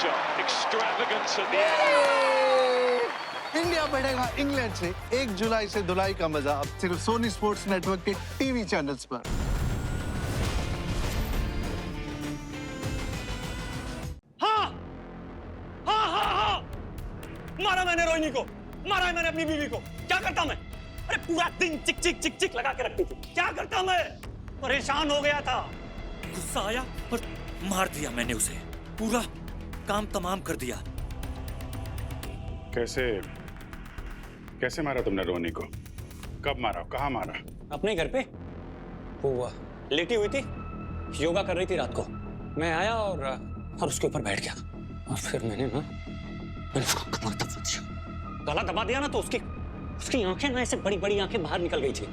shot. Extravagance at the end. India बढ़ेगा England से 1 जुलाई से धुलाई का मजा अब सिर्फ सोनी स्पोर्ट्स नेटवर्क के टीवी चैनल्स पर। हाँ हाँ हाँ हाँ, मारा मैंने रोहिणी को, मारा है मैंने अपनी बीवी को। क्या करता मैं? अरे पूरा दिन चिक चिक चिक चिक लगा के रखती थी। क्या करता मैं? परेशान हो गया था। गुस्सा आया और मार दिया मैंने उसे। पूरा काम तमाम कर दिया। कैसे मारा तुमने रोहिणी को? कब मारा? कहाँ मारा? अपने घर पे वो लेटी हुई थी, योगा कर रही थी रात को। मैं आया और उसके ऊपर बैठ गया और फिर मैंने उसको कमर दबा दिया। गला दबा दिया ना तो उसकी आंखें ना ऐसे बड़ी बड़ी आंखें बाहर निकल गई थी।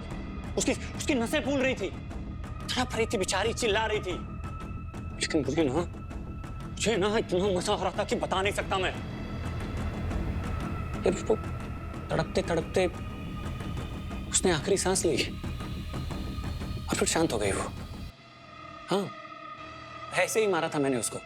उसकी नसें फूल रही थी, तड़प रही थी बेचारी, चिल्ला रही थी। लेकिन मुझे ना इतना मजा आ रहा था कि बता नहीं सकता मैं। फिर वो तड़पते तड़पते उसने आखिरी सांस ली और फिर शांत हो गई वो। हाँ, ऐसे ही मारा था मैंने उसको।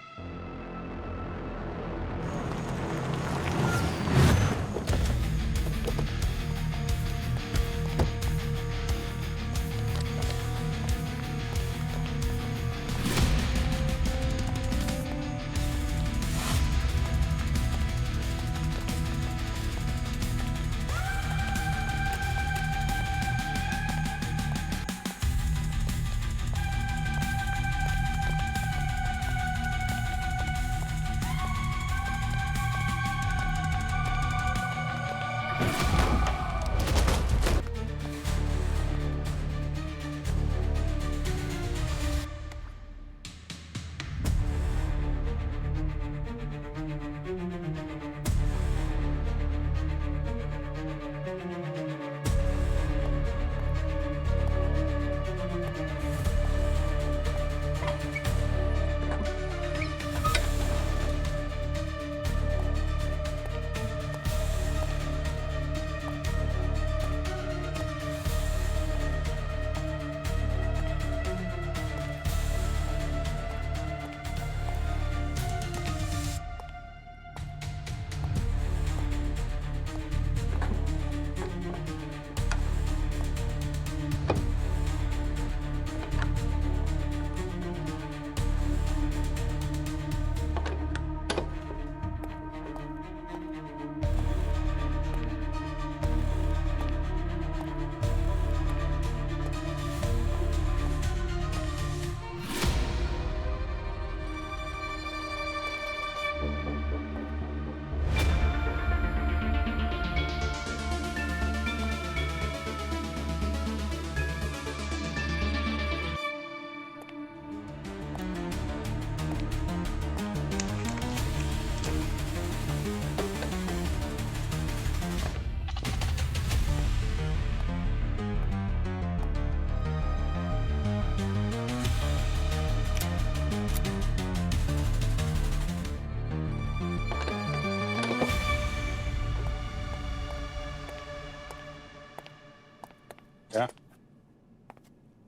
क्या?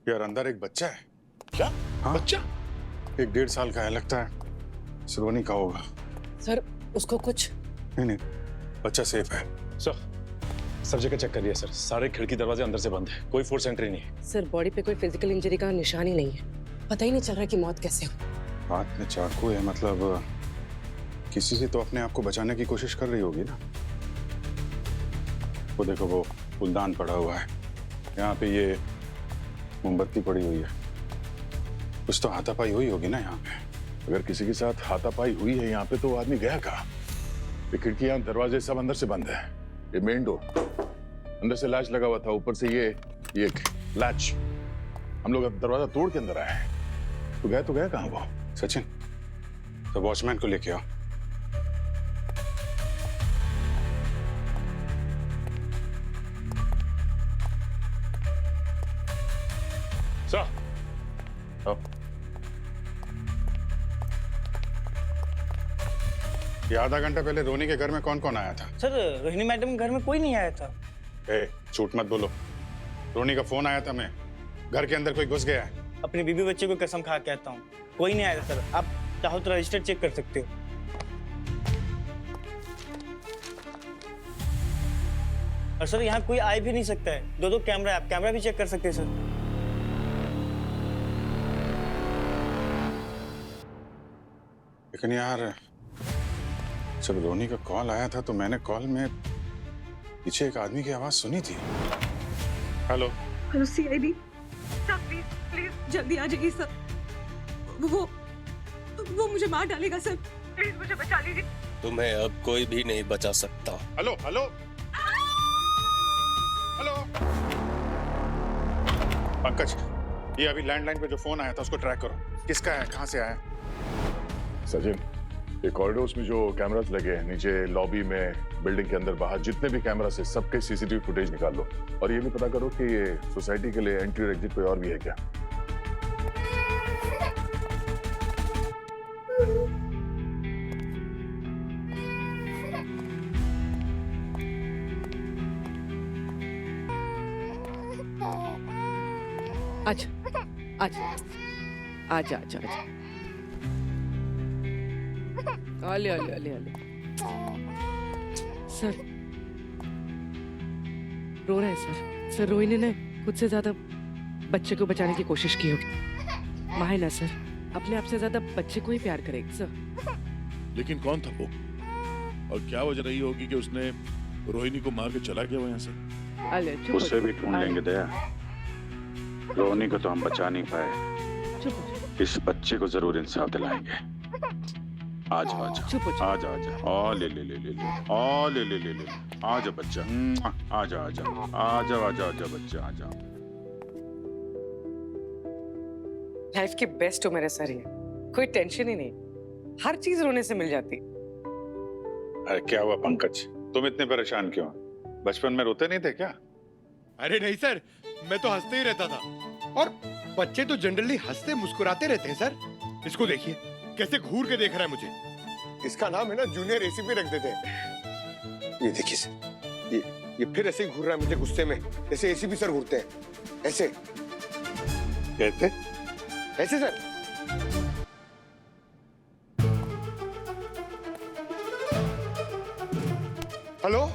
यार अंदर एक बच्चा है। क्या? हाँ? बच्चा? 1-1.5 साल का है, लगता है रोहिणी का होगा। सर उसको कुछ नहीं, बच्चा सेफ है। सब जगह चेक करिए सर, सारे खिड़की दरवाजे अंदर से बंद है, कोई फोर्स एंट्री नहीं है। सर बॉडी पे कोई फिजिकल इंजरी का निशान ही नहीं है, पता ही नहीं चल रहा कि मौत कैसे हो। हाथ में चाकू है, मतलब किसी से तो अपने आप को बचाने की कोशिश कर रही होगी ना। वो देखो, वो फूलदान पड़ा हुआ है, यहाँ पे ये मोमबत्ती पड़ी हुई है। कुछ तो हाथापाई हुई होगी ना यहाँ पे। अगर किसी के साथ हाथापाई हुई है यहाँ पे तो वो आदमी गया कहाँ? ये खिड़कियां दरवाजे सब अंदर से बंद है। ये मेन डोर अंदर से लैच लगा हुआ था, ऊपर से ये लैच। हम लोग दरवाजा तोड़ के अंदर आए हैं। तो गया कहाँ वो? सचिन, तो वॉचमैन को लेके आओ। सर, ये आधा घंटा पहले रोहिणी के घर में कौन कौन आया था? सर रोहिणी मैडम के घर में कोई नहीं आया था। झूठ मत बोलो। रोहिणी का फोन आया था, मैं घर के अंदर कोई घुस गया है। अपने बीबी बच्चे को कसम खा कहता हूँ, कोई नहीं आया था सर। आप चाहो तो रजिस्टर चेक कर सकते हो। और सर यहाँ कोई आ भी नहीं सकता है। दो कैमरा है, आप कैमरा भी चेक कर सकते हैं सर। लेकिन यार जब रोनी का कॉल आया था तो मैंने कॉल में पीछे एक आदमी की आवाज सुनी थी। Hello hello CID sir, please please जल्दी आ जाइए सर। वो मुझे मार डालेगा सर, प्लीज मुझे बचा लीजिए। तुम्हें अब कोई भी नहीं बचा सकता। हेलो हेलो हेलो पंकज, ये अभी लैंडलाइन पे जो फोन आया था उसको ट्रैक करो। किसका है, कहाँ से आया? सचिन, ये कॉरिडोर्स में जो कैमरास लगे हैं नीचे लॉबी में, बिल्डिंग के अंदर बाहर जितने भी कैमरास है सबके सीसीटीवी फुटेज निकाल लो और ये भी पता करो कि ये सोसाइटी के लिए एंट्री और एग्जिट कोई और भी है क्या। आजा आजा आजा आजा आजा। आले आले आले आले। सर रो रहा है सर। सर रोहिणी ने खुद से ज्यादा बच्चे को बचाने की कोशिश की होगी। माँ है ना सर, अपने आप से ज्यादा बच्चे को ही प्यार करेगी सर। लेकिन कौन था वो और क्या वजह रही होगी कि उसने रोहिणी को मार के चला गया वो यहाँ से? आले चुप। उससे भी ढूंढ लेंगे दया। रोनी को तो हम बचा नहीं पाए, चुप। इस बच्चे को जरूर इंसाफ दिलाएंगे। आज आजा चुप हो जा। आजा आजा। आ ले ले ले ले ले आ ले ले ले ले आजा बच्चा, आजा आजा आजा आजा आजा बच्चा आजा। लाइफ की बेस्ट उम्र है सर ये, कोई टेंशन ही नहीं, हर चीज रोने से मिल जाती। अरे क्या हुआ पंकज, तुम इतने परेशान क्यों? बचपन में रोते नहीं थे क्या? अरे नहीं सर, मैं तो हंसते ही रहता था और बच्चे तो जनरली हंसते मुस्कुराते रहते हैं सर। इसको देखिए कैसे घूर के देख रहा है मुझे। इसका नाम है ना जूनियर एसीपी रख देते हैं। ये देखिए सर, ये फिर ऐसे ही घूर रहा है मुझे गुस्से में, जैसे एसीपी सर घूरते हैं। ऐसे कहते ऐसे सर। Hello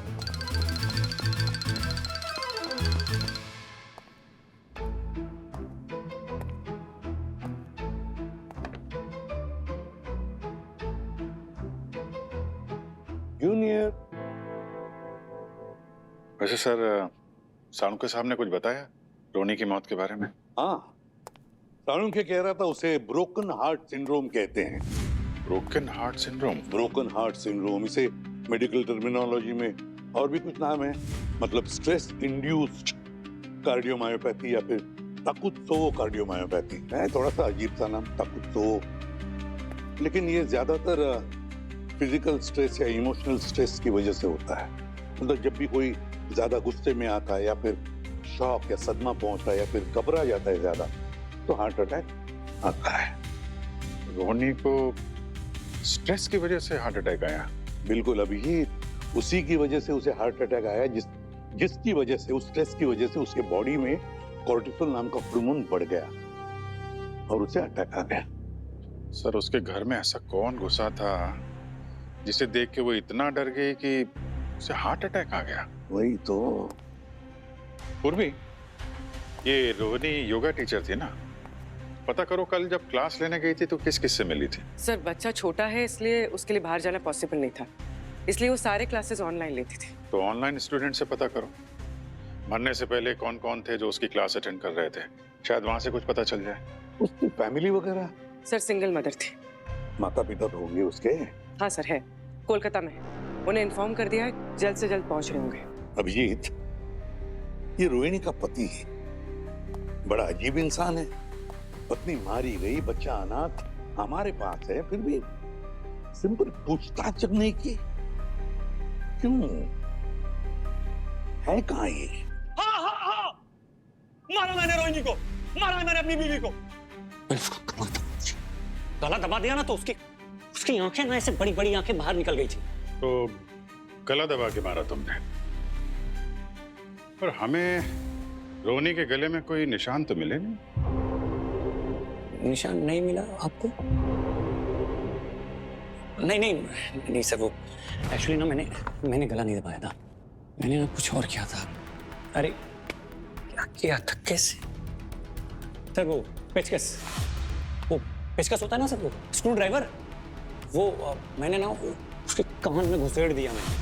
junior. वैसे सर साणुके साहब ने कुछ बताया रोनी की मौत के बारे में? हाँ, साणुके कह रहा था उसे ब्रोकन हार्ट सिंड्रोम कहते हैं। Broken heart syndrome? Broken heart syndrome, इसे मेडिकल टर्मिनोलॉजी में और भी कुछ नाम है, मतलब स्ट्रेस इंड्यूस्ड कार्डियोमायोपैथी या फिर ताकुत्सो कार्डियोमायोपैथी है। थोड़ा सा अजीब सा नाम, ताकुत्सो। लेकिन ये ज्यादातर फिजिकल स्ट्रेस या इमोशनल स्ट्रेस की वजह से होता है। मतलब जब भी कोई ज्यादा गुस्से में आता है या फिर शॉक या सदमा पहुंचता है या फिर घबरा जाता है ज्यादा, तो हार्ट अटैक आता है। रोनी को स्ट्रेस की वजह से हार्ट अटैक आया? बिल्कुल, अभी उसी की वजह से उसे हार्ट अटैक आया, जिसकी वजह से, उस स्ट्रेस की वजह से उसके बॉडी में कोर्टिसोल नाम का हार्मोन बढ़ गया और उसे अटैक आ गया। सर उसके घर में ऐसा कौन घुसा था जिसे देख के वो इतना डर गई कि उसे हार्ट अटैक आ गया? वही तो। पूर्वी, ये रोहिणी योगा टीचर थी ना, पता करो कल जब क्लास लेने गई थी तो किस किस से मिली थी? सर बच्चा छोटा है इसलिए उसके लिए बाहर जाना पॉसिबल नहीं था, इसलिए वो सारे क्लासेस ऑनलाइन लेती थी। तो ऑनलाइन स्टूडेंट से पता करो मरने से पहले कौन कौन थे जो उसकी क्लास अटेंड कर रहे थे, शायद वहां से कुछ पता चल जाए। उसकी फैमिली वगैरह? सर सिंगल मदर थी। माता पिता तो होंगे उसके? हाँ सर है, कोलकाता में है। उन्हें इन्फॉर्म कर दिया है, जल्द से जल्द पहुंच रहे होंगे। अभिजीत, ये रोहिणी का पति है, बड़ा अजीब इंसान है। पत्नी मारी गई, बच्चा अनाथ, हमारे पास है, फिर भी सिंपल पूछताछ नहीं की। क्यों है कहाँ ये? हाँ हाँ हाँ, मारा मैंने रोहिणी को, मारा मैंने अपनी बीवी को। मैंने उसको गला दबा दिया ना तो उसकी आंखें ना, ऐसे बड़ी बड़ी आंखें बाहर निकल गई थी। तो गला दबा के मारा तुमने? पर हमें रोनी के गले में कोई निशान तो मिले नहीं। निशान नहीं मिला आपको? नहीं नहीं नहीं सर, वो एक्चुअली ना मैंने गला नहीं दबाया था, मैंने ना कुछ और किया था। अरे क्या किया था, कैसे? सर वो पेचकस होता है ना सर, वो स्क्रू ड्राइवर, वो मैंने ना उसके कान में घुसेड़ दिया मैंने,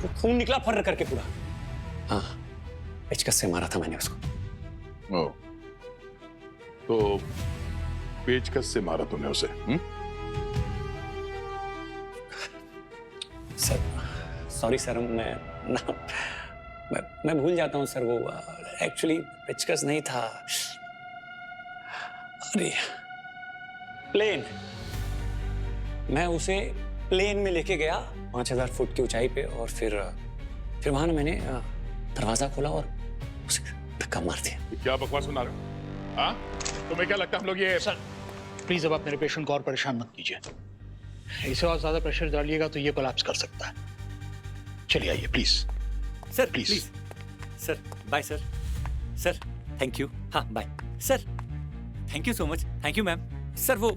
वो खून निकला फर्र करके पूरा। हाँ, पेचकस से मारा था मैंने उसको। ओ, तो पेचकस से मारा तूने उसे? सर सॉरी सर, मैं भूल जाता हूँ सर, वो एक्चुअली पेचकस नहीं था। अरे प्लेन, मैं उसे प्लेन में लेके गया 5000 फुट की ऊंचाई पे, और फिर वहां ना मैंने दरवाजा खोला और उसे धक्का मार दिया। क्या बकवास सुना रहे हो? हाँ? तुम्हें क्या लगता है हम लोग ये? सर प्लीज अब आप मेरे पेशेंट को और परेशान मत कीजिए, इसे और ज्यादा प्रेशर डालिएगा तो ये कोलैप्स कर सकता है। चलिए आइए please. Sir please. Sir bye sir. Sir thank you. हाँ bye sir, thank you so much. Thank you ma'am. Sir वो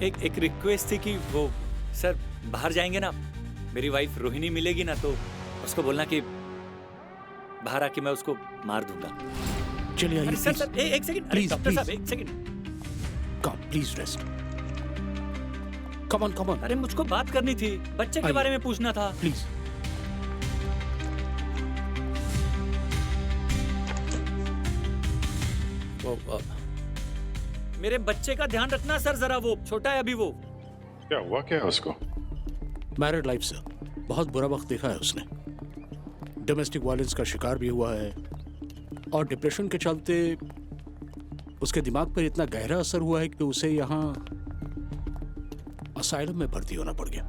एक रिक्वेस्ट थी कि वो सर बाहर जाएंगे ना, मेरी वाइफ रोहिणी मिलेगी ना, तो उसको बोलना कि बाहर आके मैं उसको मार दूंगा। चलिए आइए सर सर एक सेकंड प्लीज, डॉक्टर साहब एक second. Come please rest. Come on. अरे मुझको बात करनी थी, बच्चे के बारे में पूछना था। प्लीज। मेरे बच्चे का ध्यान रखना सर जरा, वो छोटा है अभी। वो क्या हुआ, क्या है उसको? मैरिड लाइफ सर, बहुत बुरा वक्त देखा है उसने, डोमेस्टिक वायलेंस का शिकार भी हुआ है, और डिप्रेशन के चलते उसके दिमाग पर इतना गहरा असर हुआ है कि उसे यहाँ असाइलम में भर्ती होना पड़ गया।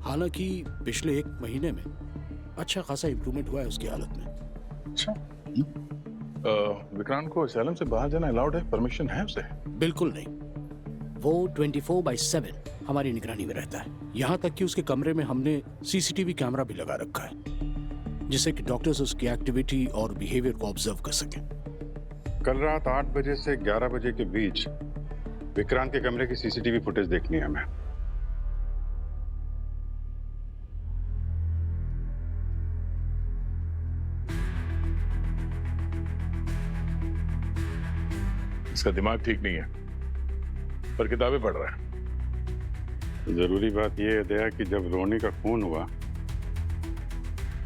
हालांकि पिछले 1 महीने में अच्छा खासा इंप्रूवमेंट हुआ है उसकी हालत में। अच्छा, विक्रांत को असाइलम से बाहर जाना अलाउड है? परमिशन है उसे? बिल्कुल नहीं, वो 24/7 हमारी निगरानी में रहता है। यहाँ तक कि उसके कमरे में हमने सीसीटीवी कैमरा भी लगा रखा है, जिससे कि डॉक्टर्स उसकी एक्टिविटी और बिहेवियर को ऑब्जर्व कर सकें। कल रात 8 बजे से 11 बजे के बीच विक्रांत के कमरे की सीसीटीवी फुटेज देखनी है हमें। इसका दिमाग ठीक नहीं है, पर किताबें पढ़ रहा है। जरूरी बात यह है दया कि जब रोहिणी का खून हुआ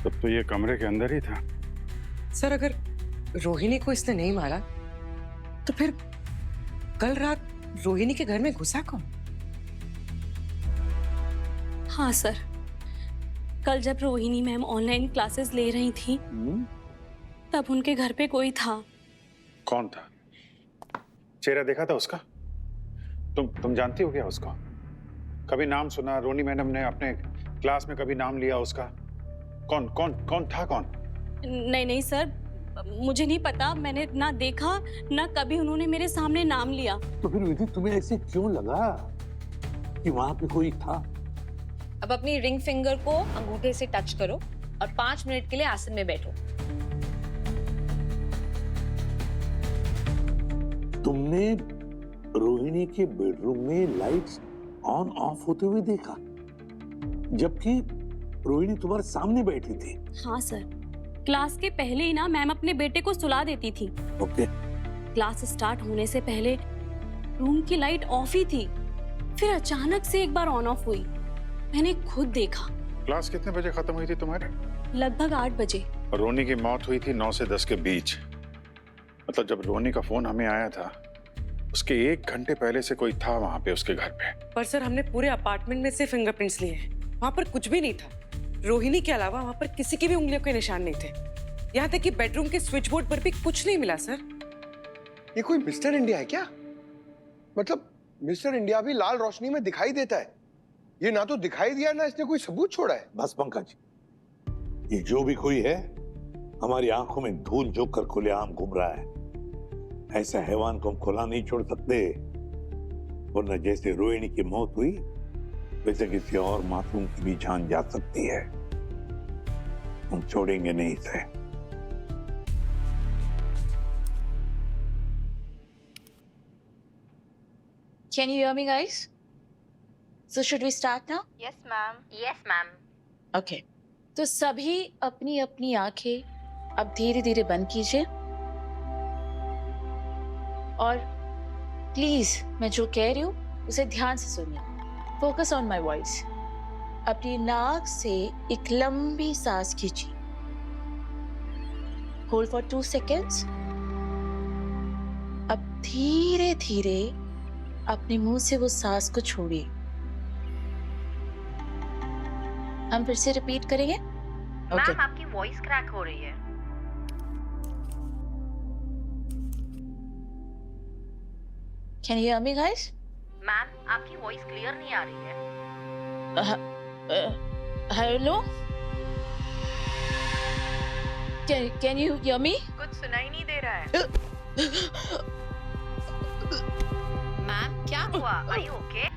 तब तो ये कमरे के अंदर ही था। सर अगर रोहिणी को इसने नहीं मारा तो फिर कल रात रोहिणी के घर में घुसा कौन? हाँ सर, कल जब रोहिणी मैम ऑनलाइन क्लासेस ले रही थी तब उनके घर पे कोई था। कौन था? चेहरा देखा था उसका? तुम जानती हो क्या उसको? कभी नाम सुना? रोहिणी मैडम ने अपने क्लास में कभी नाम लिया उसका? कौन था? नहीं सर, मुझे नहीं पता, मैंने ना देखा ना कभी उन्होंने मेरे सामने नाम लिया। तो फिर विधि तुम्हें ऐसे क्यों लगा कि वहां पे कोई था? अब अपनी रिंग फिंगर को अंगूठे से टच करो और 5 मिनट के लिए आसन में बैठो। तुमने रोहिणी के बेडरूम में लाइट्स ऑन ऑफ होते हुए देखा, जबकि रोहिणी तुम्हारे सामने बैठी थी? हाँ सर, क्लास के पहले ही ना मैम अपने बेटे को सुला देती थी। ओके। क्लास स्टार्ट होने से पहले रूम की लाइट ऑफ ही थी, फिर अचानक से एक बार ऑन ऑफ हुई, मैंने खुद देखा। क्लास कितने बजे खत्म हुई थी तुम्हारे? लगभग 8 बजे। और रोहिणी की मौत हुई थी 9 से 10 के बीच। मतलब जब रोहिणी का फोन हमें आया था उसके 1 घंटे पहले से कोई था वहां पे उसके घर पे। पर सर हमने पूरे अपार्टमेंट में से फिंगरप्रिंट्स लिए हैं, वहां पर कुछ भी नहीं था। रोहिणी के अलावा वहां पर किसी की भी उंगलियों के निशान नहीं थे। यहाँ तक कि बेडरूम के स्विच बोर्ड पर भी कुछ नहीं मिला सर। ये कोई मिस्टर इंडिया है क्या? मतलब मिस्टर इंडिया भी लाल रोशनी में दिखाई देता है, ये ना तो दिखाई दिया ना इसने कोई सबूत छोड़ा है। बस पंकज, ये जो भी कोई है हमारी आंखों में धूल झोंक कर खुलेआम घूम रहा है। ऐसा हैवान को हम खुला नहीं छोड़ सकते, वरना जैसे रोहिणी की मौत हुई वैसे किसी और मासूम की भी जान जा सकती है। हम छोड़ेंगे नहीं इसे। Can you hear me, guys? So should we start now? Yes, ma'am. Yes, ma'am. Okay. तो सभी अपनी अपनी आंखें अब धीरे धीरे बंद कीजिए और प्लीज मैं जो कह रही हूँ उसे ध्यान से सुनिए। Focus on my voice. अपनी नाक से एक लंबी सांस खींचिए। Hold for 2 seconds। अब धीरे धीरे अपने मुंह से वो सांस को छोड़िए। हम फिर से रिपीट करेंगे। मैम आपकी वॉइस क्रैक हो रही है। Can you hear me, guys? Ma'am आपकी वॉइस क्लियर नहीं आ रही है। Hello? Can you hear me? कुछ सुनाई नहीं दे रहा है। मैम क्या हुआ? Are you okay?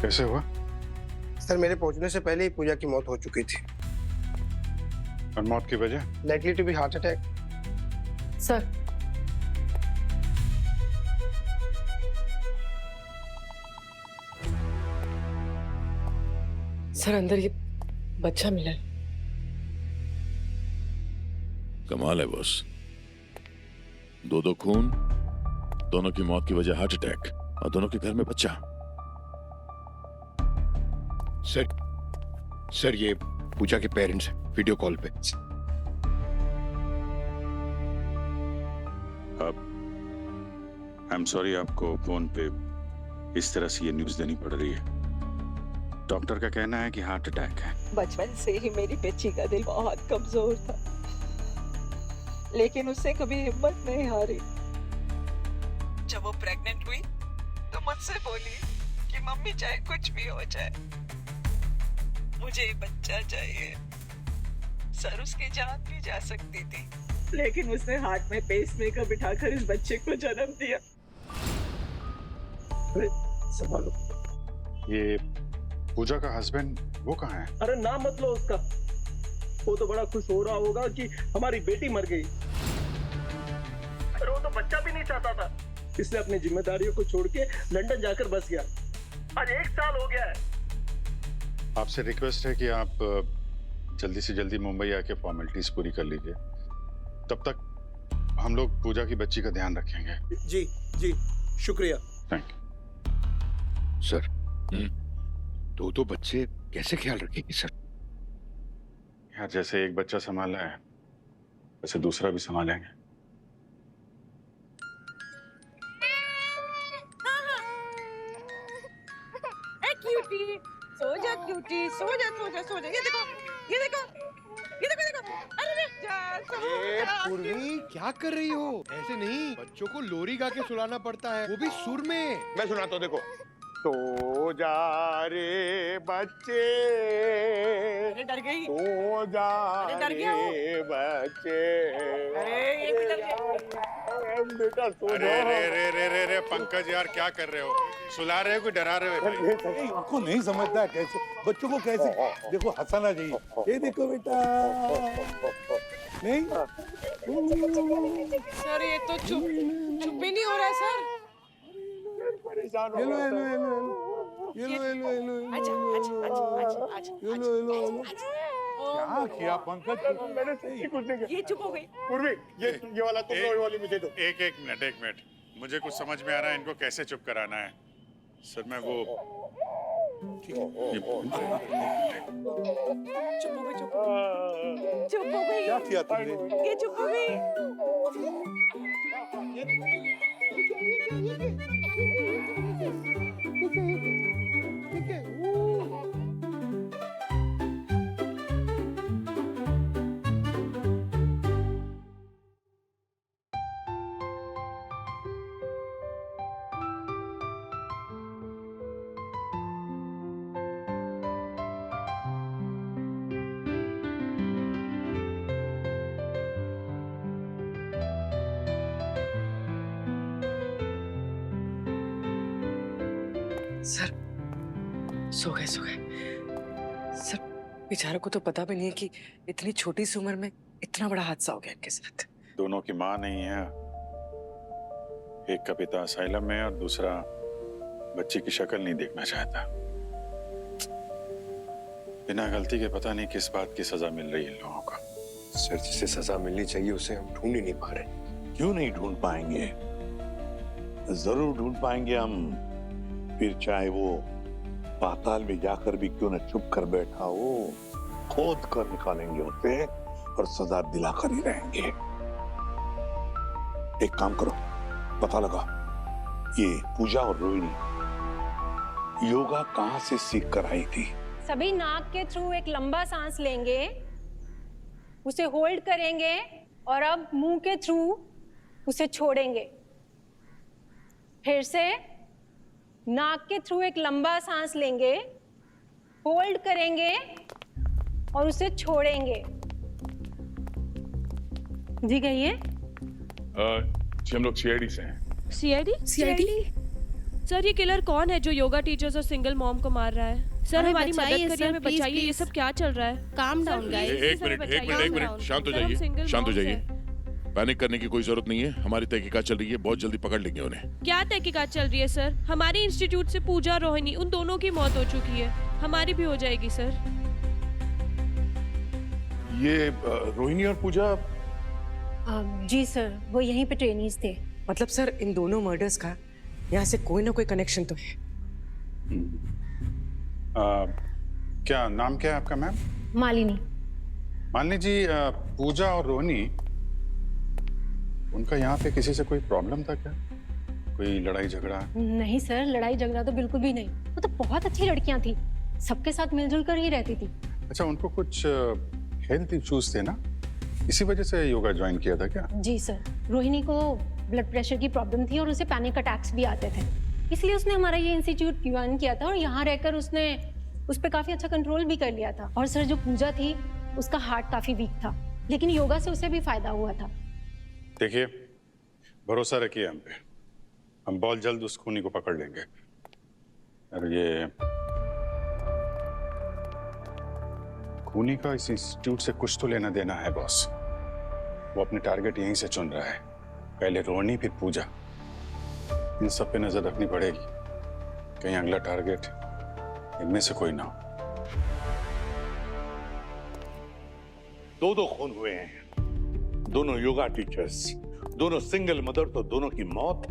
कैसे हुआ? सर मेरे पहुंचने से पहले ही पूजा की मौत हो चुकी थी। और मौत की वजह? Likely to be heart attack. Sir sir अंदर ये बच्चा मिला है। कमाल है बॉस, दो खून, दोनों की मौत की वजह हार्ट अटैक और दोनों के घर में बच्चा। सर ये पूजा के पेरेंट्स हैं वीडियो कॉल पे। आई एम सॉरी, आपको फोन पे इस तरह से ये न्यूज़ देनी पड़ रही है। डॉक्टर का कहना है कि हार्ट अटैक है। बचपन से ही मेरी बच्ची का दिल बहुत कमजोर था, लेकिन उससे कभी हिम्मत नहीं हारी। जब वो प्रेग्नेंट हुई तो मुझसे बोली कि मम्मी चाहे कुछ भी हो जाए मुझे बच्चा चाहिए। सर उसकी जान भी जा सकती थी, लेकिन उसने हार्ट में पेसमेकर बिठाकर इस बच्चे को जन्म दिया। संभालो। ये पूजा का हस्बैंड वो कहाँ है? अरे नाम मत लो उसका, वो तो बड़ा खुश हो रहा होगा कि हमारी बेटी मर गई। अरे वो तो बच्चा भी नहीं चाहता था, इसने अपनी जिम्मेदारियों को छोड़ के लंदन जाकर बस गया। आज 1 साल हो गया है। आपसे रिक्वेस्ट है कि आप जल्दी से जल्दी मुंबई आके फॉर्मेलिटीज पूरी कर लीजिए। तब तक हम लोग पूजा की बच्ची का ध्यान रखेंगे। जी जी शुक्रिया। Thank you. सर दो बच्चे कैसे ख्याल रखेंगे सर? यार जैसे एक बच्चा संभाला है वैसे दूसरा भी संभालेंगे। क्यूटी सो जा, क्यूटी सो जा सो जा सो जा। ये देखो ये देखो ये देखो देखो। अरे पूर्वी क्या कर रही हो? ऐसे नहीं, बच्चों को लोरी गा के सुलाना पड़ता है, वो भी सुर में। मैं सुनाता हूँ, देखो। सो जा रे बच्चे, अरे डर गई। सो जा रे बच्चे, अरे ये भी डर गया। बेटा सो जा। रे पंकज यार क्या कर रहे हो? सुला रहे हो कि डरा रहे हो भाई? इनको नहीं समझता कैसे बच्चों को कैसे देखो हंसाना चाहिए। ये देखो बेटा, नहीं सर ये तो चुप ही नहीं हो रहा है सर। परेशान हो गया। क्या किया पंकज? मैंने सच्ची कुछ नहीं किया। ये चुप हो गई। पूर्वी ये वाला तुम लोग वाली मुझे दो। एक मिनट मुझे कुछ समझ में आ रहा है इनको कैसे चुप कराना है। सर मैं वो चुप हो गई। क्या किया तुमने? ये चुप हो गई। सर सो गए सर। बेचारों को तो पता भी नहीं है कि इतनी छोटी सी उम्र में इतना बड़ा हादसा हो गया इनके साथ। दोनों की माँ नहीं है, एक का पिता असाइलम में और दूसरा बच्ची की शक्ल नहीं देखना चाहता। बिना गलती के पता नहीं किस बात की सजा मिल रही है इन लोगों को। सर, जिसे सजा मिलनी चाहिए उसे हम ढूंढ ही नहीं पा रहे। क्यों नहीं ढूंढ पाएंगे? जरूर ढूंढ पाएंगे हम। फिर चाहे वो पाताल में जाकर भी क्यों न छुप कर बैठा हो, खोद कर निकालेंगे उसे और सजा दिलाकर ही रहेंगे। एक काम करो, पता लगा ये पूजा और रोहिणी योगा कहां से सीख कर आई थी। सभी नाक के थ्रू एक लंबा सांस लेंगे, उसे होल्ड करेंगे और अब मुंह के थ्रू उसे छोड़ेंगे। फिर से नाक के थ्रू एक लंबा सांस लेंगे, होल्ड करेंगे और उसे छोड़ेंगे। जी कहिए। जी हम लोग सीआईडी से हैं। सीआईडी? सर ये किलर कौन है जो योगा टीचर्स और सिंगल मॉम को मार रहा है? सर हमारी मदद करिए, हमें बचाइए। ये सब क्या चल रहा है? Calm down guys. एक मिनट शांत हो जाइए, शांत हो जाइए। पैनिक करने की कोई जरूरत नहीं है। हमारी तहकीकात चल रही है, बहुत जल्दी पकड़ लेंगे उन्हें। क्या तहकीकात चल रही है सर? हमारे इंस्टीट्यूट से पूजा और रोहिणी, उन दोनों की मौत हो चुकी है, हमारी भी हो जाएगी सर। ये रोहिणी और पूजा? जी सर, वो यहीं पे ट्रेनीज थे। मतलब सर इन दोनों मर्डर्स का यहाँ से कोई ना कोई कनेक्शन तो है। क्या नाम क्या है आपका मैम? मालिनी। मालिनी जी, पूजा और रोहिणी, उनका यहाँ पे किसी से कोई प्रॉब्लम था क्या? कोई लड़ाई झगड़ा? नहीं सर, लड़ाई झगड़ा तो बिल्कुल भी नहीं। वो तो बहुत अच्छी लड़कियां थी, सबके साथ मिलजुल कर ही रहती थी। अच्छा, उनको कुछ हेल्थ इश्यूज थे ना, इसी वजह से योगा ज्वाइन किया था क्या? जी सर, रोहिणी को ब्लड प्रेशर की प्रॉब्लम थी और उसे पैनिक अटैक्स भी आते थे, इसलिए उसने हमारा ये इंस्टीट्यूट ज्वाइन किया था और यहाँ रहकर उसने उस पर काफी अच्छा कंट्रोल भी कर लिया था। और सर जो पूजा थी उसका हार्ट काफी वीक था, लेकिन योगा से उसे भी फायदा हुआ था। देखिए, भरोसा रखिए हम पे, हम बहुत जल्द उस खूनी को पकड़ लेंगे। और ये खूनी का इस इंस्टीट्यूट से कुछ तो लेना देना है बॉस। वो अपने टारगेट यहीं से चुन रहा है, पहले रोहिणी फिर पूजा। इन सब पे नजर रखनी पड़ेगी, कहीं अगला टारगेट इनमें से कोई ना हो। दो खून हुए हैं, दोनों योगा टीचर्स, दोनों सिंगल मदर, तो दोनों की मौत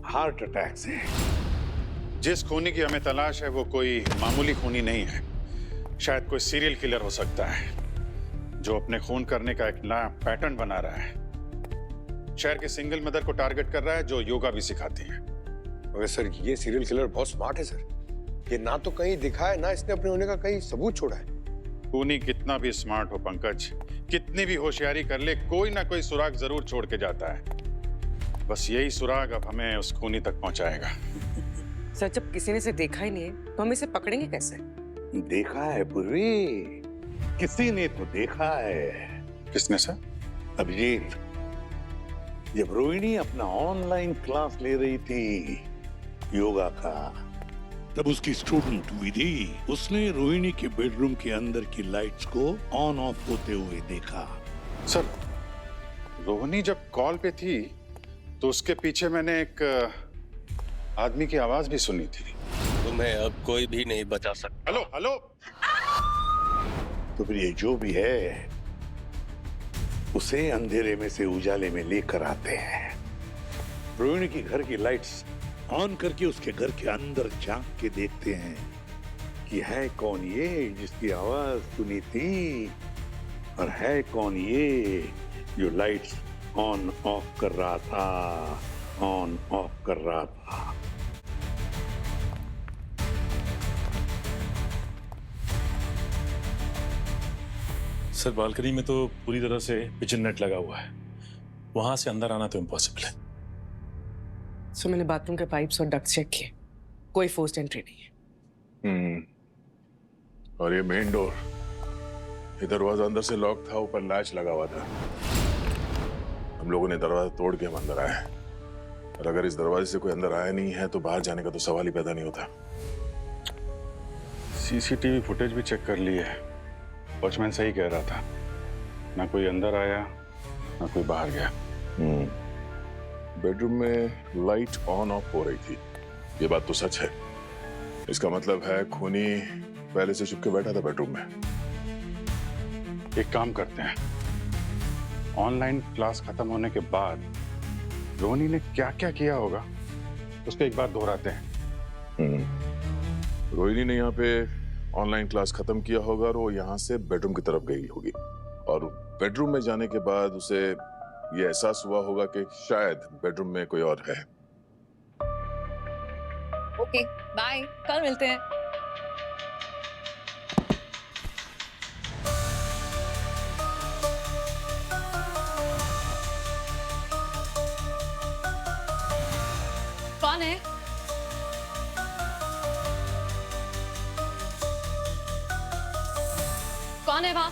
हार्ट अटैक से है। जिस खूनी की हमें तलाश है वो कोई मामूली खूनी नहीं है, शायद कोई सीरियल किलर हो सकता है जो अपने खून करने का एक नया पैटर्न बना रहा है। शहर के सिंगल मदर को टारगेट कर रहा है जो योगा भी सिखाती है। मगर सर ये सीरियल किलर बहुत स्मार्ट है सर। ये ना तो कहीं दिखा है, ना इसने अपने होने का कहीं सबूत छोड़ा है। खूनी कितना भी स्मार्ट हो पंकज, कितनी भी होशियारी कर ले, कोई ना कोई सुराग जरूर छोड़ के जाता है। बस यही सुराग अब हमें उस खूनी तक पहुंचाएगा। सर जब किसी ने इसे देखा ही नहीं है तो हम इसे पकड़ेंगे कैसे? देखा है पूर्वी, किसी ने तो देखा है। किसने सर? अभिजीत, जब रोहिणी अपना ऑनलाइन क्लास ले रही थी योगा का, तब उसकी स्टूडेंट विधि, उसने रोहिणी के बेडरूम के अंदर की लाइट्स को ऑन ऑफ होते हुए देखा। सर रोहिणी जब कॉल पे थी तो उसके पीछे मैंने एक आदमी की आवाज भी सुनी थी। तुम्हें अब कोई भी नहीं बचा सकता। Hello hello. तो फिर ये जो भी है उसे अंधेरे में से उजाले में लेकर आते हैं। रोहिणी की घर की लाइट्स ऑन करके उसके घर के अंदर झांक के देखते हैं कि है कौन ये जिसकी आवाज सुनी थी, और है कौन ये जो लाइट्स ऑन ऑफ कर रहा था, ऑन ऑफ कर रहा था। सर बालकनी में तो पूरी तरह से पिजन नेट लगा हुआ है, वहां से अंदर आना तो इम्पॉसिबल है। सो मैंने बाथरूम के पाइप्स और डक्ट्स चेक किए, कोई फोर्स्ड एंट्री नहीं है। और ये मेन डोर, ये दरवाजा अंदर से लॉक था, ऊपर लैच लगा हुआ था। हम लोगों ने दरवाजा तोड़ के हम अंदर आए, और अगर इस दरवाजे से कोई अंदर आया नहीं है तो बाहर जाने का तो सवाल ही पैदा नहीं होता। सीसीटीवी फुटेज भी चेक कर ली है। वॉचमैन सही कह रहा था, ना कोई अंदर आया ना कोई बाहर गया। बेडरूम में लाइट ऑन ऑफ हो रही थी, ये बात तो सच है। इसका मतलब है खूनी पहले से छुप के बैठा था बेडरूम में। एक काम करते हैं, ऑनलाइन क्लास खत्म होने के बाद रोनी ने क्या क्या किया होगा उसको एक बार दोहराते हैं। रोहिणी ने यहाँ पे ऑनलाइन क्लास खत्म किया होगा और वो यहाँ से बेडरूम की तरफ गई होगी, और बेडरूम में जाने के बाद उसे ये एहसास हुआ होगा कि शायद बेडरूम में कोई और है। ओके बाय, कल मिलते हैं। कौन है? कौन है वहां?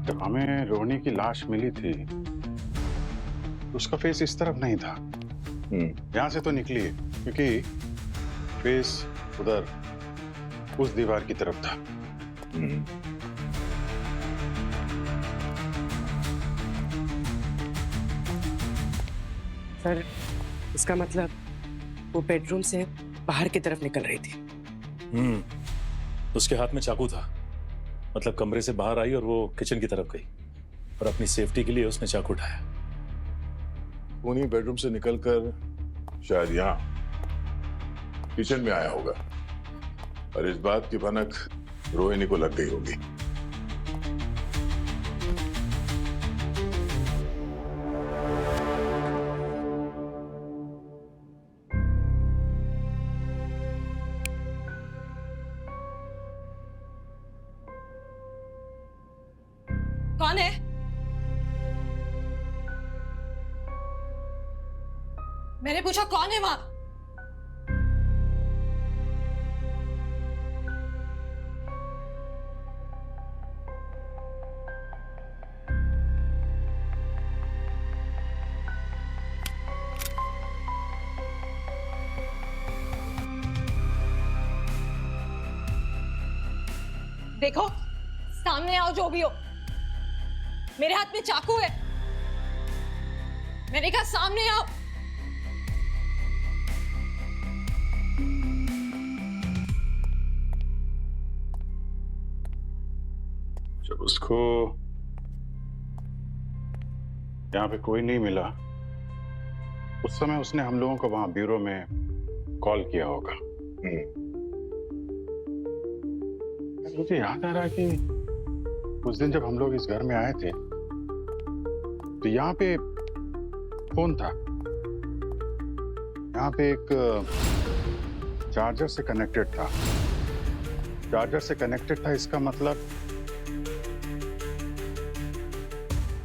जब हमें रोहिणी की लाश मिली थी उसका फेस इस तरफ नहीं था। यहां से तो निकली है क्योंकि फेस उधर उस दीवार की तरफ था। सर, इसका मतलब वो बेडरूम से बाहर की तरफ निकल रही थी। उसके हाथ में चाकू था, मतलब कमरे से बाहर आई और वो किचन की तरफ गई और अपनी सेफ्टी के लिए उसने चाकू उठाया। खूनी बेडरूम से निकलकर शायद यहाँ किचन में आया होगा और इस बात की भनक रोहिणी को लग गई होगी। कौन है? मैंने पूछा कौन है वहां? देखो, सामने आओ जो भी हो। मेरे हाथ में चाकू है, मैंने कहा सामने आओ। जब उसको यहाँ पे कोई नहीं मिला उस समय उसने हम लोगों को वहां ब्यूरो में कॉल किया होगा। मुझे याद आ रहा है कि उस दिन जब हम लोग इस घर में आए थे तो यहाँ पे फोन था, यहाँ पे एक चार्जर से कनेक्टेड था। चार्जर से कनेक्टेड था, इसका मतलब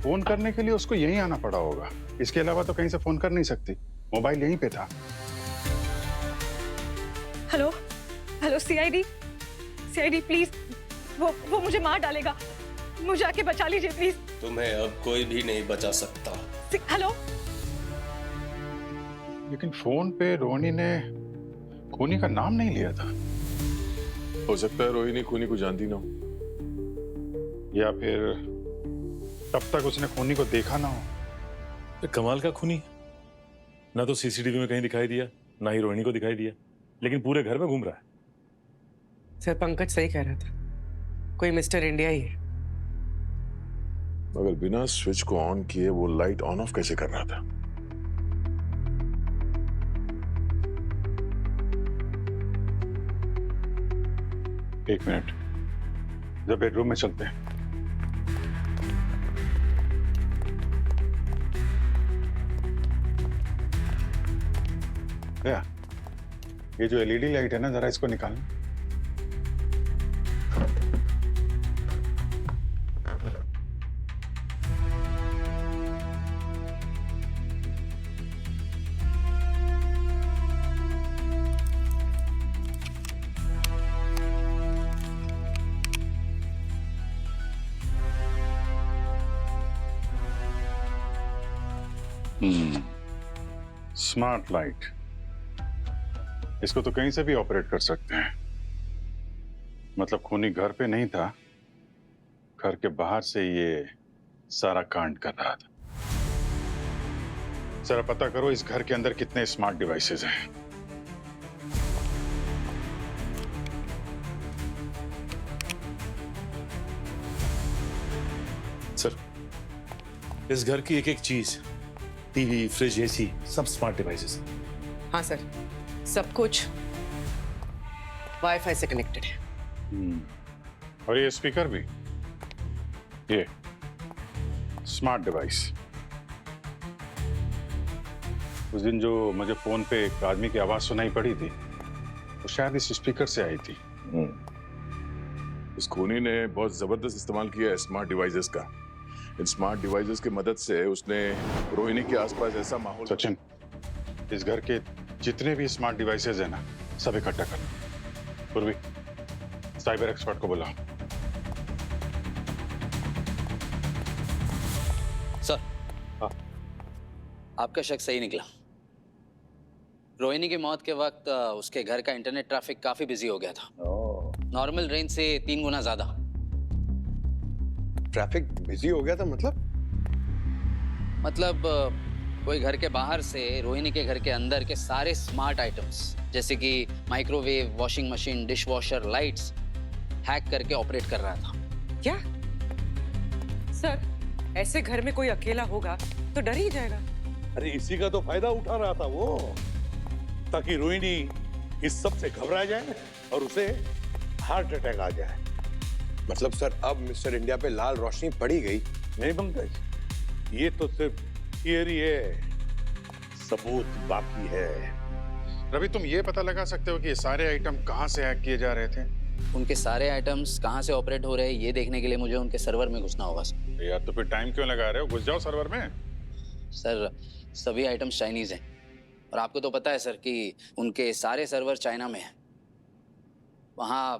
फोन करने के लिए उसको यहीं आना पड़ा होगा। इसके अलावा तो कहीं से फोन कर नहीं सकती, मोबाइल यहीं पे था। हेलो हेलो सीआईडी प्लीज, वो मुझे मार डालेगा, मुझे आके बचा लीजिए प्लीज। तुम्हें अब कोई भी नहीं बचा सकता। हेलो। लेकिन फोन पे रोहिणी ने खूनी का नाम नहीं लिया था। हो सकता है रोहिणी खूनी को जानती ना हो, या फिर तब तक उसने खूनी को देखा ना हो। कमाल का खूनी, ना तो सीसीटीवी में कहीं दिखाई दिया, ना ही रोहिणी को दिखाई दिया, लेकिन पूरे घर में घूम रहा है। सर, पंकज सही कह रहा था, कोई मिस्टर इंडिया ही है। मगर बिना स्विच को ऑन किए वो लाइट ऑन ऑफ कैसे कर रहा था? एक मिनट, जब बेडरूम में चलते हैं। क्या ये जो एलईडी लाइट है ना, जरा इसको निकालना। स्मार्ट लाइट, इसको तो कहीं से भी ऑपरेट कर सकते हैं। मतलब खूनी घर पे नहीं था, घर के बाहर से ये सारा कांड कर रहा था। जरा पता करो इस घर के अंदर कितने स्मार्ट डिवाइसेस हैं। सर, इस घर की एक एक चीज, टीवी, फ्रिज, एसी, सब स्मार्ट डिवाइसेस। हाँ सर, सब कुछ वाईफाई से कनेक्टेड है। और ये स्पीकर भी, ये स्मार्ट डिवाइस। उस दिन जो मुझे फोन पे एक आदमी की आवाज सुनाई पड़ी थी, वो शायद इस स्पीकर से आई थी। इस खूनी ने बहुत जबरदस्त इस्तेमाल किया है स्मार्ट डिवाइसेस का। इन स्मार्ट डिवाइसेस की मदद से उसने रोहिणी के आसपास ऐसा माहौल। सचिन, इस घर के जितने भी स्मार्ट डिवाइसेस हैं ना, सब इकट्ठा कर। पूर्वी, साइबर एक्सपर्ट को बुलाओ। सर, आपका शक सही निकला। रोहिणी की मौत के वक्त उसके घर का इंटरनेट ट्रैफिक काफी बिजी हो गया था। नॉर्मल रेंज से 3 गुना ज्यादा। ट्रैफिक बिजी हो गया था मतलब कोई घर के बाहर से रोहिणी के घर के अंदर के सारे स्मार्ट आइटम्स जैसे कि microwave, washing machine, dish washer, lights hack करके ऑपरेट कर रहा था। क्या सर, ऐसे घर में कोई अकेला होगा तो डर ही जाएगा। अरे इसी का तो फायदा उठा रहा था वो, ताकि रोहिणी इस सब से घबरा जाए और उसे हार्ट अटैक आ जाए। मतलब सर, अब मिस्टर इंडिया पे लाल रोशनी पड़ी गई। नहीं पंकज, ये तो सिर्फ थियरी है, सबूत बाकी है। रवि, तुम ये पता लगा सकते हो कि ये सारे आइटम कहाँ से हैक किए जा रहे थे? उनके सारे आइटम्स कहाँ से ऑपरेट हो रहे हैं ये देखने के लिए मुझे उनके सर्वर में घुसना होगा सर। यार, तो फिर टाइम क्यों लगा रहे हो? घुस जाओ सर्वर में। सर, सभी आइटम्स चाइनीज हैं और आपको तो पता है सर कि उनके सारे सर्वर चाइना में हैं। वहाँ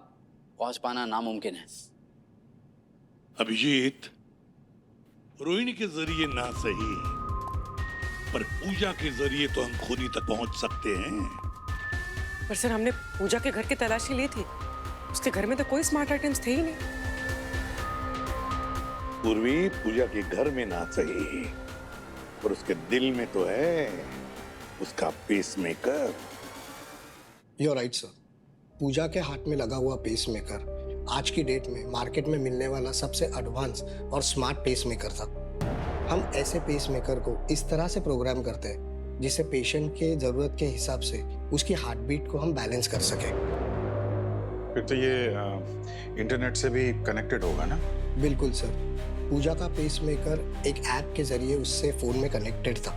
पहुँच पाना नामुमकिन है। अभिजीत, रोहिणी के जरिए ना सही, पर पूजा के जरिए तो हम खूनी तक पहुंच सकते हैं। पर सर, हमने पूजा के घर की तलाशी ली थी, उसके घर में तो कोई स्मार्ट आइटम्स थे ही नहीं। पूर्वी, पूजा के घर में ना सही, पर उसके दिल में तो है उसका पेसमेकर। You're right, sir. पूजा के हाथ में लगा हुआ पेसमेकर आज की डेट में मार्केट में मिलने वाला सबसे एडवांस और स्मार्ट पेसमेकर था। हम ऐसे पेसमेकर को इस तरह से प्रोग्राम करते हैं जिससे पेशेंट के जरूरत के हिसाब से उसकी हार्ट बीट को हम बैलेंस कर सके। फिर तो ये इंटरनेट से भी कनेक्टेड होगा ना? बिल्कुल सर। पूजा का पेसमेकर एक ऐप के जरिए उससे फोन में कनेक्टेड था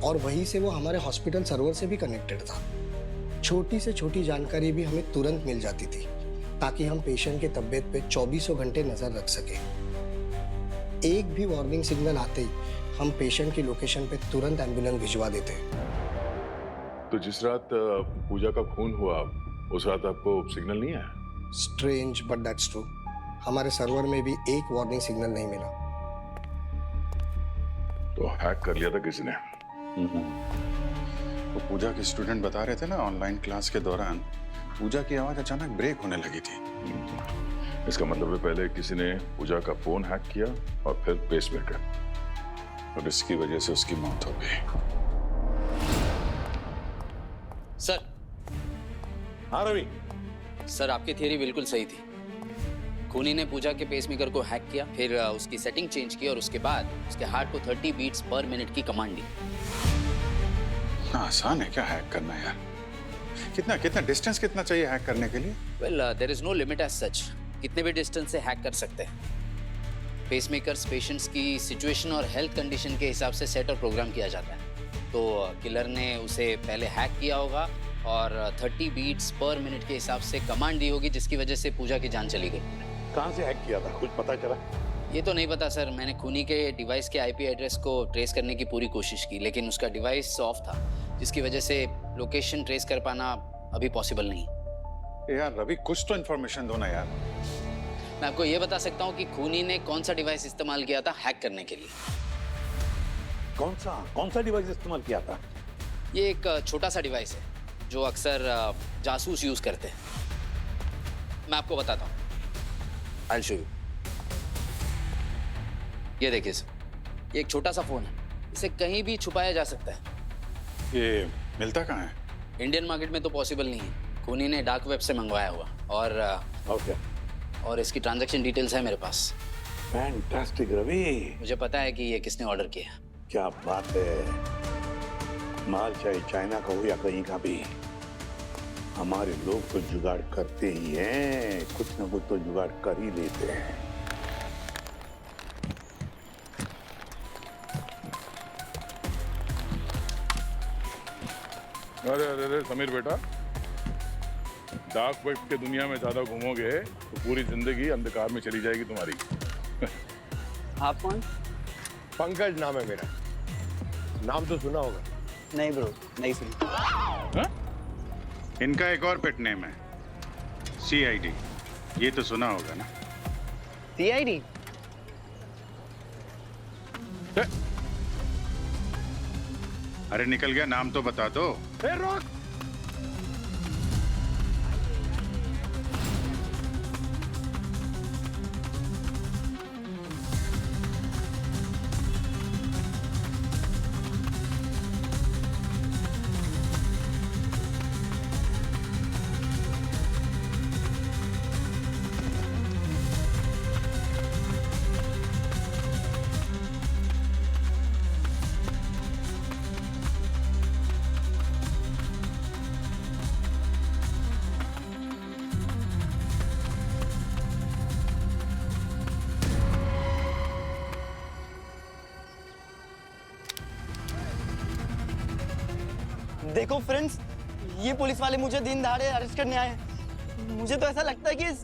और वहीं से वो हमारे हॉस्पिटल सर्वर से भी कनेक्टेड था। छोटी से छोटी जानकारी भी हमें तुरंत मिल जाती थी ताकि हम पेशेंट की तबीयत पे 24 घंटे नजर रख सके। एक भी वार्निंग सिग्नल आते ही हम पेशेंट की लोकेशन पे तुरंत एम्बुलेंस भिजवा देते। तो जिस रात पूजा का खून हुआ, उस रात आपको सिग्नल नहीं आया? Strange but that's true. हमारे सर्वर में भी एक वार्निंग सिग्नल नहीं मिला। तो हैक कर लिया था किसी ने। तो पूजा के स्टूडेंट बता रहे थे ना, ऑनलाइन क्लास के दौरान पूजा की आवाज अचानक ब्रेक होने लगी थी। इसका मतलब है पहले किसी ने पूजा का फोन हैक किया और फिर पेसमेकर, और इसकी वजह से उसकी मौत हो गई। सर। हाँ रवि। सर, आपकी थियरी बिल्कुल सही थी। खूनी ने पूजा के पेसमेकर को हैक किया, फिर उसकी सेटिंग चेंज की और उसके बाद उसके हार्ट को 30 बीट्स पर मिनट की कमांड दी। आसान है क्या हैक करना यार? कितना कितना डिस्टेंस कितना चाहिए हैक करने के लिए? Well there is no limit as such, कितने भी डिस्टेंस से हैक कर सकते हैं। पेसमेकर्स पेशेंट्स की सिचुएशन और हेल्थ कंडीशन के हिसाब से सेट और प्रोग्राम किया जाता है। तो किलर ने उसे पहले हैक किया होगा और 30 बीट्स पर मिनट के हिसाब से कमांड दी होगी, जिसकी वजह से पूजा की जान चली गई। कहाँ से हैक किया था, कुछ पता चला? ये तो नहीं पता सर, मैंने खूनी के डिवाइस के आईपी एड्रेस को ट्रेस करने की पूरी कोशिश की, लेकिन उसका डिवाइस ऑफ था, जिसकी वजह से लोकेशन ट्रेस कर पाना अभी पॉसिबल नहीं। यार रवि, कुछ तो इन्फॉर्मेशन दो ना यार। मैं आपको ये बता सकता हूँ कि खूनी ने कौन सा डिवाइस इस्तेमाल किया था हैक करने के लिए। कौन सा डिवाइस इस्तेमाल किया था? ये एक छोटा सा डिवाइस है जो अक्सर जासूस यूज करते हैं। मैं आपको बताता हूँ, I'll show you। ये देखिए सर, ये एक छोटा सा फोन है, इसे कहीं भी छुपाया जा सकता है। ये मिलता कहाँ है? इंडियन मार्केट में तो पॉसिबल नहीं है, खूनी ने डार्क वेब से मंगवाया हुआ। और इसकी ट्रांजैक्शन डिटेल्स है मेरे पास। फैंटास्टिक रवि, मुझे पता है कि ये किसने ऑर्डर किया। क्या बात है। माल चाहे चाइना का हो या कहीं का भी, हमारे लोग तो जुगाड़ करते ही हैं, कुछ ना कुछ तो जुगाड़ कर ही लेते हैं। अरे अरे अरे समीर बेटा, डार्क वेब के दुनिया में ज्यादा घूमोगे तो पूरी जिंदगी अंधकार में चली जाएगी तुम्हारी। आप कौन? पंकज नाम है मेरा। नाम तो सुना होगा। नहीं ब्रो, नहीं सुना। इनका एक और पेट नेम है, CID। ये तो सुना होगा ना? CID? अरे निकल गया, नाम तो बता दो। रोक! देखो फ्रेंड्स, ये पुलिस वाले मुझे दिन दहाड़े अरेस्ट करने आए हैं। मुझे तो ऐसा लगता है कि इस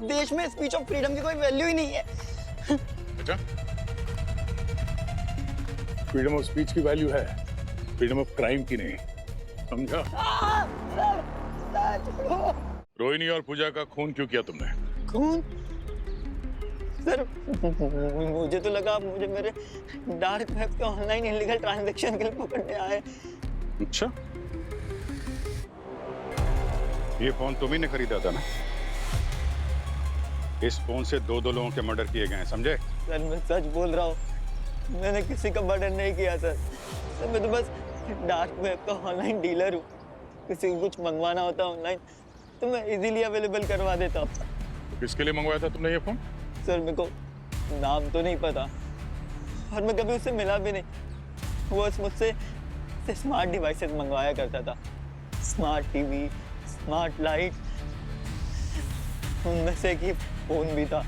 देश में स्पीच ऑफ फ्रीडम की कोई वैल्यू ही नहीं है। अच्छा, फ्रीडम ऑफ स्पीच की वैल्यू है, फ्रीडम ऑफ क्राइम की नहीं, समझा? रोहिणी और पूजा का खून क्यों किया तुमने? खून? सर, मुझे तो लगा मुझे मेरे डार्क वेब के ऑनलाइन इलीगल ट्रांजैक्शन के लिए पकड़ने आए। अच्छा, ये फोन तुम्ही ने खरीदा था ना? इस फोन से दो लोगों के मर्डर किए गए हैं, समझे? सर मैं सच बोल रहा हूँ, मैंने किसी का मर्डर नहीं किया सर। मैं तो बस डार्क वेब का ऑनलाइन डीलर हूँ। किसी को कुछ मंगवाना होता ऑनलाइन तो मैं इजीली अवेलेबल करवा देता हूँ। तो किसके लिए मंगवाया था तुमने ये फोन? सर मेरे को नाम तो नहीं पता और मैं कभी उससे मिला भी नहीं। वो मुझसे स्मार्ट डिवाइसेस मंगवाया करता था, स्मार्ट टीवी, स्मार्ट लाइट, उनमें से एक फोन भी था।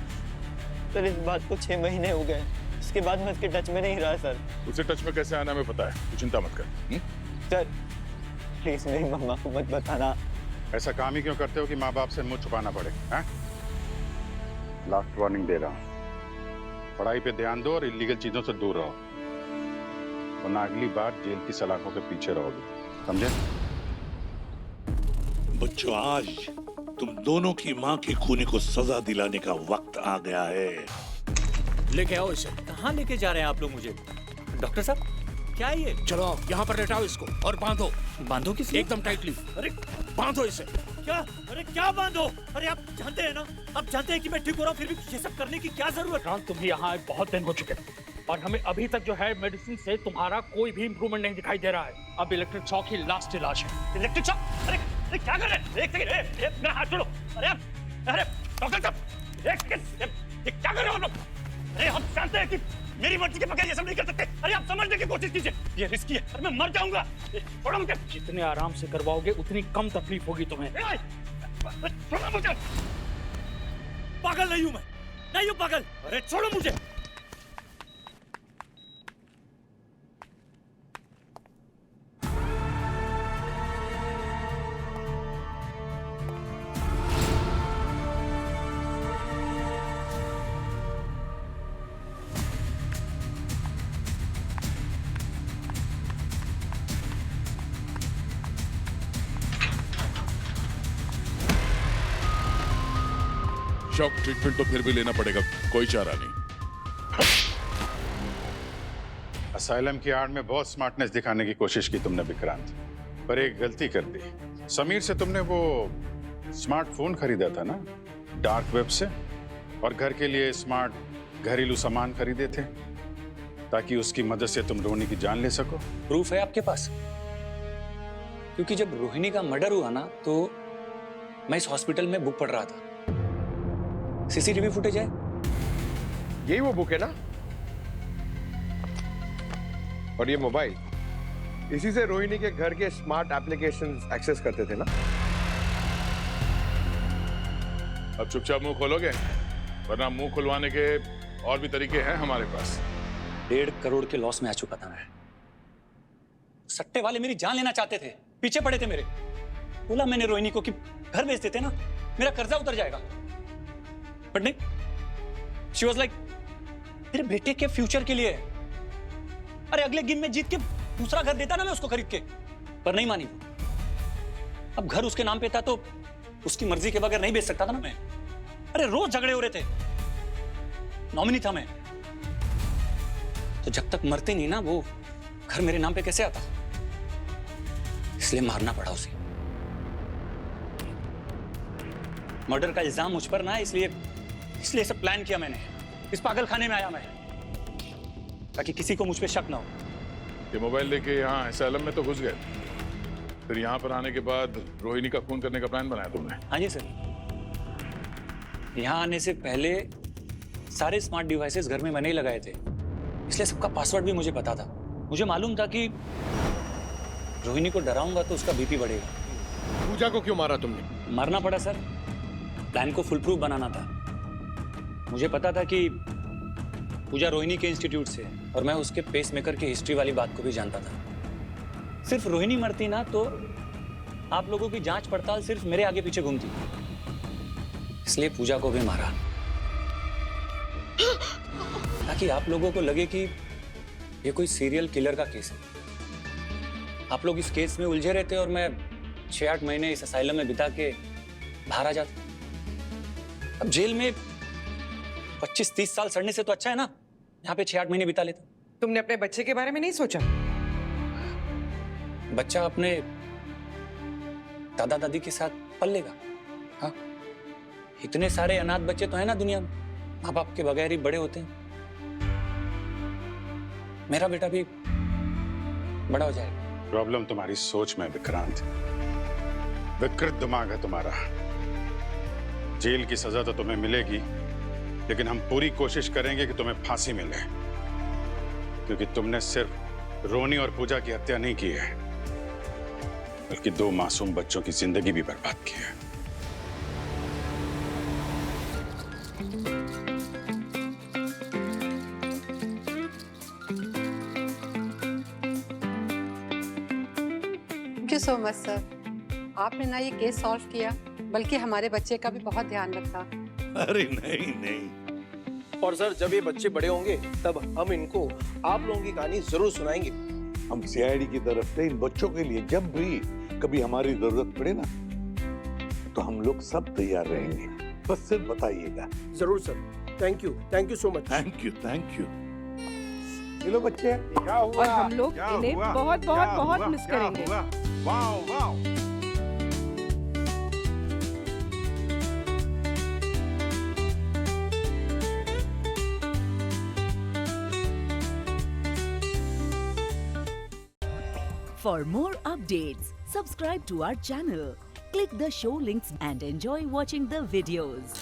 सर इस बात को 6 महीने हो गए, उसके बाद मैं उसके टच में नहीं रहा सर। उसे टच में कैसे आना हमें पता है, तू चिंता मत कर। सर प्लीज मेरी मम्मा को मत बताना। ऐसा काम ही क्यों करते हो कि माँ बाप से मुंह छुपाना पड़े? हैं? लास्ट वार्निंग दे रहा हूँ, पढ़ाई पे ध्यान दो और इलीगल चीजों से दूर रहो, वरना अगली बार जेल की सलाखों के पीछे रहोगे, समझे? बच्चों, आज तुम दोनों की माँ की खूनी को सजा दिलाने का वक्त आ गया है। लेके आओ इसे। कहाँ लेके जा रहे हैं आप लोग मुझे? डॉक्टर साहब, क्या है ये? चलो आओ, यहाँ पर लेटाओ इसको और बांधो। बांधो किस? एकदम टाइटली। अरे बांधो इसे। क्या? अरे क्या बांधो? अरे आप जानते हैं ना, आप जानते हैं कि मैं ठीक हो रहा हूँ, फिर भी ये सब करने की क्या जरूरत है? तुम यहाँ बहुत दिन हो चुके हैं और हमें अभी तक जो है मेडिसिन से तुम्हारा कोई भी इम्प्रूवमेंट नहीं दिखाई दे रहा है। अब इलेक्ट्रिक शॉक ही लास्ट इलाज है। Electric shock? अरे क्या कर रहे हैं? एक सेकंड, मेरा हाथ छोड़ो। अरे डॉक्टर साहब, एक सेकंड, ये क्या कर रहे हो आप लोग? अरे हम जानते हैं कि मेरी मर्जी के बगैर ये सब नहीं कर सकते। अरे आप समझने की कोशिश कीजिए, ये रिस्की है। अरे मैं मर जाऊंगा। छोड़ो मुझे। जितने आराम से करवाओगे उतनी कम तकलीफ होगी तुम्हें। छोड़ो मुझे। पागल नहीं हूं मैं, नहीं हूं पागल। अरे छोड़ो मुझे। शॉक ट्रीटमेंट तो फिर भी लेना पड़ेगा, कोई चारा नहीं। असाइलम की आड़ में बहुत स्मार्टनेस दिखाने की कोशिश की तुमने विक्रांत, पर एक गलती कर दी। समीर से तुमने वो स्मार्टफोन खरीदा था ना डार्क वेब से, और घर के लिए स्मार्ट घरेलू सामान खरीदे थे ताकि उसकी मदद से तुम रोहिणी की जान ले सको। प्रूफ है आपके पास? क्योंकि जब रोहिणी का मर्डर हुआ ना तो मैं इस हॉस्पिटल में बुक पढ़ रहा था। सीसीटीवी फुटेज है। यही वो बुक है ना? और ये मोबाइल, इसी से रोहिणी के घर के स्मार्ट एप्लीकेशंस एक्सेस करते थे ना? अब चुपचाप मुंह खोलोगे, वरना मुंह खुलवाने के और भी तरीके हैं हमारे पास। 1.5 करोड़ के लॉस में आ चुका था मैं। सट्टे वाले मेरी जान लेना चाहते थे, पीछे पड़े थे मेरे। बोला मैंने रोहिणी को कि घर बेच देते ना, मेरा कर्जा उतर जाएगा। बट नहीं, शी वाज लाइक मेरे बेटे के फ्यूचर के लिए। अरे अगले गेम में जीत के दूसरा घर देता ना मैं उसको खरीद के, पर नहीं मानी। अब घर उसके नाम पे था तो उसकी मर्जी के बगैर नहीं बेच सकता था ना मैं। अरे रोज झगड़े हो रहे थे, नॉमिनी था मैं। तो जब तक मरते नहीं ना वो घर मेरे नाम पे कैसे आता? इसलिए मारना पड़ा उसे। मर्डर का इल्जाम मुझ पर ना है, इसलिए सब प्लान किया मैंने। इस पागल खाने में आया मैं ताकि किसी को मुझ पे शक ना हो। ये मोबाइल लेके यहाँ असैलम में तो घुस गए, फिर यहाँ पर आने के बाद रोहिणी का खून करने का प्लान बनाया तुमने? हाँ जी सर। यहाँ आने से पहले सारे स्मार्ट डिवाइसेस घर में मैंने ही लगाए थे, इसलिए सबका पासवर्ड भी मुझे पता था। मुझे मालूम था कि रोहिणी को डराऊंगा तो उसका बीपी बढ़ेगा। पूजा को क्यों मारा तुमने? मारना पड़ा सर, प्लान को फुल प्रूफ बनाना था। मुझे पता था कि पूजा रोहिणी के इंस्टीट्यूट से है और मैं उसके पेसमेकर की हिस्ट्री वाली बात को भी जानता था। सिर्फ रोहिणी मरती ना तो आप लोगों की जांच पड़ताल सिर्फ मेरे आगे पीछे घूमती, इसलिए पूजा को भी मारा ताकि आप लोगों को लगे कि ये कोई सीरियल किलर का केस है। आप लोग इस केस में उलझे रहते और मैं 6-8 महीने इस असाइलम में बिता के बाहर आ जाता। अब जेल में 25-30 साल सड़ने से तो अच्छा है ना यहाँ पे 6-8 महीने बिता लेता। तुमने अपने बच्चे के बारे में नहीं सोचा? बच्चा अपने दादा दादी के साथ पल लेगा। हाँ, इतने सारे अनाथ बच्चे तो है ना दुनिया में, माँ बाप के बगैर ही बड़े होते हैं। मेरा बेटा भी बड़ा हो जाएगा। प्रॉब्लम तुम्हारी सोच में विक्रांत, विकृत दिमाग है तुम्हारा। जेल की सजा तो तुम्हें मिलेगी, लेकिन हम पूरी कोशिश करेंगे कि तुम्हें फांसी मिले, क्योंकि तुमने सिर्फ रोहिणी और पूजा की हत्या नहीं की है, बल्कि 2 मासूम बच्चों की जिंदगी भी बर्बाद की है। Thank you so much sir. आपने ना ये केस सॉल्व किया, बल्कि हमारे बच्चे का भी बहुत ध्यान रखा। अरे नहीं नहीं। और सर जब ये बच्चे बड़े होंगे तब हम इनको आप लोगों की कहानी जरूर सुनाएंगे। हम सीआईडी की तरफ से इन बच्चों के लिए जब भी कभी हमारी जरूरत पड़े ना तो हम लोग सब तैयार रहेंगे, बस सिर्फ बताइएगा। जरूर sir. Thank you so much. Thank you. चलो बच्चे, क्या हुआ? और हम लोग इन्हें बहुत बहुत बहुत मिस करेंगे। वाह वाह। For more updates, subscribe to our channel, click the show links and enjoy watching the videos.